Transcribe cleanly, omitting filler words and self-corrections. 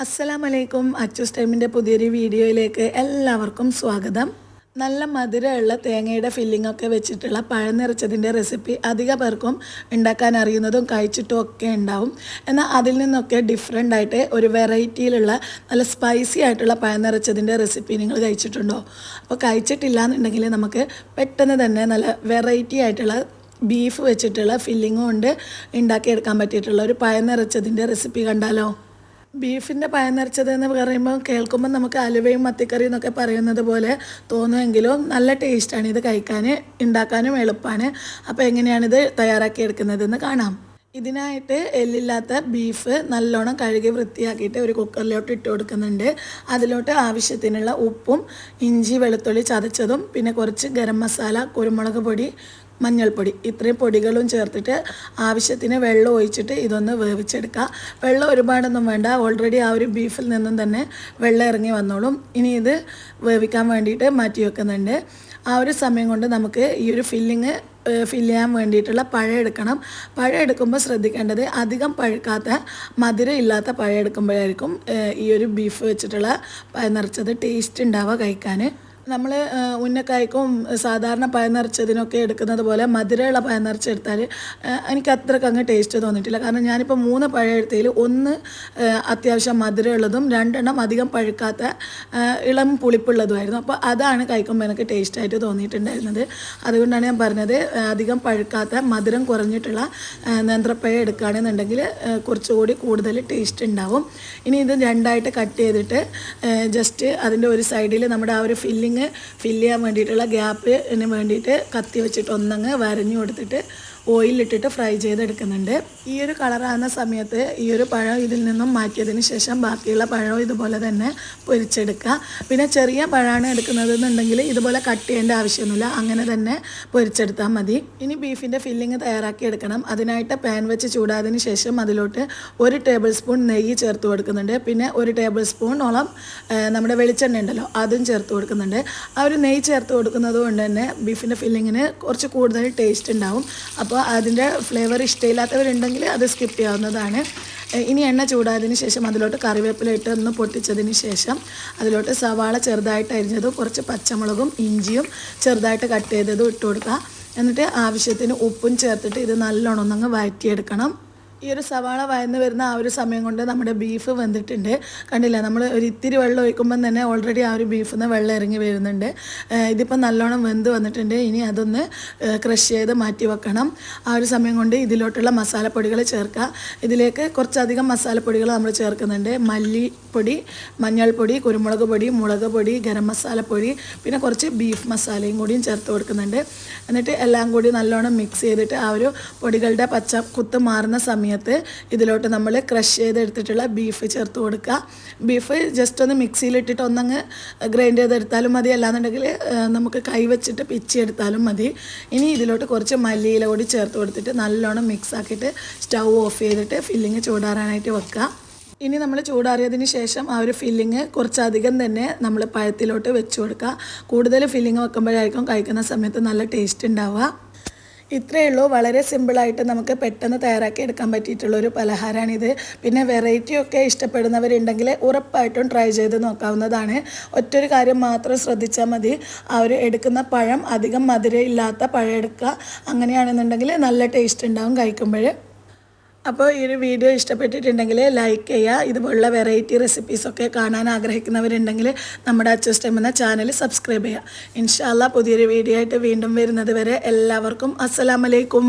അസ്സലാമലൈക്കും. അച്ചൂസ് ടൈമിൻ്റെ പുതിയൊരു വീഡിയോയിലേക്ക് എല്ലാവർക്കും സ്വാഗതം. നല്ല മധുരമുള്ള തേങ്ങയുടെ ഫില്ലിംഗ് ഒക്കെ വെച്ചിട്ടുള്ള പഴം നിറച്ചതിൻ്റെ റെസിപ്പി അധിക പേർക്കും ഉണ്ടാക്കാൻ അറിയുന്നതും കഴിച്ചിട്ടും ഒക്കെ ഉണ്ടാവും. എന്നാൽ അതിൽ നിന്നൊക്കെ ഡിഫറെൻ്റ് ആയിട്ട് ഒരു വെറൈറ്റിയിലുള്ള നല്ല സ്പൈസി ആയിട്ടുള്ള പഴം നിറച്ചതിൻ്റെ റെസിപ്പി നിങ്ങൾ കഴിച്ചിട്ടുണ്ടോ? അപ്പോൾ കഴിച്ചിട്ടില്ല എന്നുണ്ടെങ്കിൽ നമുക്ക് പെട്ടെന്ന് തന്നെ നല്ല വെറൈറ്റി ആയിട്ടുള്ള ബീഫ് വെച്ചിട്ടുള്ള ഫില്ലിങ്ങും കൊണ്ട് ഉണ്ടാക്കിയെടുക്കാൻ പറ്റിയിട്ടുള്ള ഒരു പഴം നിറച്ചതിൻ്റെ റെസിപ്പി കണ്ടാലോ? ബീഫിൻ്റെ പഴം നിറച്ചത് എന്ന് പറയുമ്പോൾ കേൾക്കുമ്പോൾ നമുക്ക് അലുവയും മത്തിക്കറിയും എന്നൊക്കെ പറയുന്നത് പോലെ തോന്നുമെങ്കിലും നല്ല ടേസ്റ്റാണ് ഇത് കഴിക്കാൻ, ഉണ്ടാക്കാനും എളുപ്പമാണ്. അപ്പോൾ എങ്ങനെയാണിത് തയ്യാറാക്കിയെടുക്കുന്നതെന്ന് കാണാം. ഇതിനായിട്ട് എല്ലില്ലാത്ത ബീഫ് നല്ലോണം കഴുകി വൃത്തിയാക്കിയിട്ട് ഒരു കുക്കറിലോട്ട് ഇട്ട് കൊടുക്കുന്നുണ്ട്. അതിലോട്ട് ആവശ്യത്തിനുള്ള ഉപ്പും ഇഞ്ചി വെളുത്തുള്ളി ചതച്ചതും പിന്നെ കുറച്ച് ഗരം മസാല, കുരുമുളക് പൊടി, മഞ്ഞൾപ്പൊടി ഇത്രയും പൊടികളും ചേർത്തിട്ട് ആവശ്യത്തിന് വെള്ളം ഒഴിച്ചിട്ട് ഇതൊന്ന് വേവിച്ചെടുക്കുക. വെള്ളം ഒരുപാടൊന്നും വേണ്ട, ഓൾറെഡി ആ ഒരു ബീഫിൽ നിന്നും തന്നെ വെള്ളം ഇറങ്ങി വന്നോളും. ഇനി ഇത് വേവിക്കാൻ വേണ്ടിയിട്ട് മാറ്റി വെക്കുന്നുണ്ട്. ആ ഒരു സമയം കൊണ്ട് നമുക്ക് ഈ ഒരു ഫില്ല് ചെയ്യാൻ വേണ്ടിയിട്ടുള്ള പഴം എടുക്കണം. പഴം എടുക്കുമ്പോൾ ശ്രദ്ധിക്കേണ്ടത് അധികം പഴുക്കാത്ത മധുരം ഇല്ലാത്ത പഴം എടുക്കുമ്പോഴായിരിക്കും ഈ ഒരു ബീഫ് വെച്ചിട്ടുള്ള പഴം നിറച്ചത് ടേസ്റ്റ് ഉണ്ടാവുക കഴിക്കാൻ. നമ്മൾ ഉന്നക്കായ്ക്കും സാധാരണ പഴം നിറച്ചതിനൊക്കെ എടുക്കുന്നത് പോലെ മധുരമുള്ള പഴം നിറച്ചെടുത്താൽ എനിക്ക് അത്രയ്ക്ക് അങ്ങ് ടേസ്റ്റ് തോന്നിയിട്ടില്ല. കാരണം ഞാനിപ്പോൾ 3 പഴം എടുത്തതിൽ 1 അത്യാവശ്യം മധുരമുള്ളതും 2 അധികം പഴുക്കാത്ത ഇളം പുളിപ്പുള്ളതുമായിരുന്നു. അപ്പോൾ അതാണ് കഴിക്കുമ്പോൾ എനിക്ക് ടേസ്റ്റായിട്ട് തോന്നിയിട്ടുണ്ടായിരുന്നത്. അതുകൊണ്ടാണ് ഞാൻ പറഞ്ഞത് അധികം പഴുക്കാത്ത മധുരം കുറഞ്ഞിട്ടുള്ള നേന്ത്രപ്പഴം എടുക്കുകയാണെന്നുണ്ടെങ്കിൽ കുറച്ചുകൂടി കൂടുതൽ ടേസ്റ്റ് ഉണ്ടാവും. ഇനി ഇത് 2ആയിട്ട് കട്ട് ചെയ്തിട്ട് ജസ്റ്റ് അതിൻ്റെ ഒരു സൈഡിൽ നമ്മുടെ ആ ഒരു ഫില്ല് ചെയ്യാൻ വേണ്ടിയിട്ടുള്ള ഗ്യാപ്പിന് വേണ്ടിയിട്ട് കത്തി വെച്ചിട്ട് ഒന്നങ്ങ് വരഞ്ഞു കൊടുത്തിട്ട് ഓയിലിട്ടിട്ട് ഫ്രൈ ചെയ്തെടുക്കുന്നുണ്ട്. ഈ ഒരു കളറാകുന്ന സമയത്ത് ഈ ഒരു പഴം ഇതിൽ നിന്നും മാറ്റിയതിന് ശേഷം ബാക്കിയുള്ള പഴം ഇതുപോലെ തന്നെ പൊരിച്ചെടുക്കുക. പിന്നെ ചെറിയ പഴമാണ് എടുക്കുന്നതെന്നുണ്ടെങ്കിൽ ഇതുപോലെ കട്ട് ചെയ്യേണ്ട ആവശ്യമൊന്നുമില്ല, അങ്ങനെ തന്നെ പൊരിച്ചെടുത്താൽ മതി. ഇനി ബീഫിൻ്റെ ഫില്ലിങ് തയ്യാറാക്കി എടുക്കണം. അതിനായിട്ട് പാൻ വെച്ച് ചൂടായതിന് ശേഷം അതിലോട്ട് 1 ടേബിൾ സ്പൂൺ നെയ്യ് ചേർത്ത് കൊടുക്കുന്നുണ്ട്. പിന്നെ 1 ടേബിൾ സ്പൂണോളം നമ്മുടെ വെളിച്ചെണ്ണ ഉണ്ടല്ലോ അതും ചേർത്ത് കൊടുക്കുന്നുണ്ട്. ആ ഒരു നെയ്യ് ചേർത്ത് കൊടുക്കുന്നത് കൊണ്ട് തന്നെ ബീഫിൻ്റെ ഫില്ലിങ്ങിന് കുറച്ച് കൂടുതൽ ടേസ്റ്റ് ഉണ്ടാവും. അപ്പോൾ അതിൻ്റെ ഫ്ലേവർ ഇഷ്ടമില്ലാത്തവരുണ്ടെങ്കിൽ അത് സ്കിപ്പ് ചെയ്യാവുന്നതാണ്. ഇനി എണ്ണ ചൂടായതിന് ശേഷം അതിലോട്ട് കറിവേപ്പില ഇട്ട് ഒന്ന് പൊട്ടിച്ചതിന് ശേഷം അതിലോട്ട് സവാള ചെറുതായിട്ട് അരിഞ്ഞതും കുറച്ച് പച്ചമുളകും ഇഞ്ചിയും ചെറുതായിട്ട് കട്ട് ചെയ്തതും ഇട്ട് കൊടുക്കുക. എന്നിട്ട് ആവശ്യത്തിന് ഉപ്പും ചേർത്തിട്ട് ഇത് നല്ലോണം ഒന്നങ്ങ് വഴറ്റിയെടുക്കണം. ഈ ഒരു സവാള വഴന്ന് വരുന്ന ആ ഒരു സമയം കൊണ്ട് നമ്മുടെ ബീഫ് വെന്തിട്ടുണ്ട്. കണ്ടില്ല, നമ്മൾ ഒരു ഇത്തിരി വെള്ളം ഒഴിക്കുമ്പം തന്നെ ഓൾറെഡി ആ ഒരു ബീഫിൽ നിന്ന് വെള്ളം ഇറങ്ങി വരുന്നുണ്ട്. ഇതിപ്പോൾ നല്ലോണം വെന്ത് വന്നിട്ടുണ്ട്. ഇനി അതൊന്ന് ക്രഷ് ചെയ്ത് മാറ്റി വെക്കണം. ആ ഒരു സമയം കൊണ്ട് ഇതിലോട്ടുള്ള മസാലപ്പൊടികൾ ചേർക്കുക. ഇതിലേക്ക് കുറച്ചധികം മസാലപ്പൊടികൾ നമ്മൾ ചേർക്കുന്നുണ്ട്. മല്ലിപ്പൊടി, മഞ്ഞൾപ്പൊടി, കുരുമുളക് പൊടി, മുളക് പൊടി, ഗരം മസാലപ്പൊടി, പിന്നെ കുറച്ച് ബീഫ് മസാലയും കൂടിയും ചേർത്ത് കൊടുക്കുന്നുണ്ട്. എന്നിട്ട് എല്ലാം കൂടി നല്ലോണം മിക്സ് ചെയ്തിട്ട് ആ ഒരു പൊടികളുടെ പച്ച കുത്ത് മാറുന്ന സമയത്ത് ഇതിലോട്ട് നമ്മൾ ക്രഷ് ചെയ്തെടുത്തിട്ടുള്ള ബീഫ് ചേർത്ത് കൊടുക്കുക. ബീഫ് ജസ്റ്റ് ഒന്ന് മിക്സിയിലിട്ടിട്ട് ഒന്നങ്ങ് ഗ്രൈൻഡ് ചെയ്തെടുത്താലും മതി, അല്ലാന്നുണ്ടെങ്കിൽ നമുക്ക് കൈ വെച്ചിട്ട് പിച്ചിയെടുത്താലും മതി. ഇനി ഇതിലോട്ട് കുറച്ച് മല്ലിയില കൂടി ചേർത്ത് കൊടുത്തിട്ട് നല്ലോണം മിക്സ് ആക്കിയിട്ട് സ്റ്റൗ ഓഫ് ചെയ്തിട്ട് ഫില്ലിങ് ചൂടാറാനായിട്ട് വെക്കുക. ഇനി നമ്മൾ ചൂടാറിയതിന് ശേഷം ആ ഒരു ഫില്ലിങ് കുറച്ചധികം തന്നെ നമ്മൾ പഴത്തിലോട്ട് വെച്ച് കൊടുക്കുക. കൂടുതൽ ഫില്ലിങ് വെക്കുമ്പോഴായിരിക്കും കഴിക്കുന്ന സമയത്ത് നല്ല ടേസ്റ്റ് ഉണ്ടാവുക. ഇത്രയേ ഉള്ളൂ. വളരെ സിമ്പിളായിട്ട് നമുക്ക് പെട്ടെന്ന് തയ്യാറാക്കി എടുക്കാൻ പറ്റിയിട്ടുള്ളൊരു പലഹാരമാണിത്. പിന്നെ വെറൈറ്റിയൊക്കെ ഇഷ്ടപ്പെടുന്നവരുണ്ടെങ്കിൽ ഉറപ്പായിട്ടും ട്രൈ ചെയ്ത് നോക്കാവുന്നതാണ്. ഒറ്റൊരു കാര്യം മാത്രം ശ്രദ്ധിച്ചാൽ മതി, ആ ഒരു എടുക്കുന്ന പഴം അധികം മധുരം ഇല്ലാത്ത പഴം എടുക്കുക. അങ്ങനെയാണെന്നുണ്ടെങ്കിൽ നല്ല ടേസ്റ്റ് ഉണ്ടാവും കഴിക്കുമ്പോൾ. അപ്പോൾ ഈ ഒരു വീഡിയോ ഇഷ്ടപ്പെട്ടിട്ടുണ്ടെങ്കിൽ ലൈക്ക് ചെയ്യുക. ഇതുപോലുള്ള വെറൈറ്റി റെസിപ്പീസൊക്കെ കാണാൻ ആഗ്രഹിക്കുന്നവരുണ്ടെങ്കിൽ നമ്മുടെ അച്ചൂസ് ടൈം എന്ന ചാനൽ സബ്സ്ക്രൈബ് ചെയ്യുക. ഇൻഷാ അല്ലാഹ് പുതിയൊരു വീഡിയോ ആയിട്ട് വീണ്ടും വരുന്നത് വരെ എല്ലാവർക്കും അസ്സലാമലൈക്കും.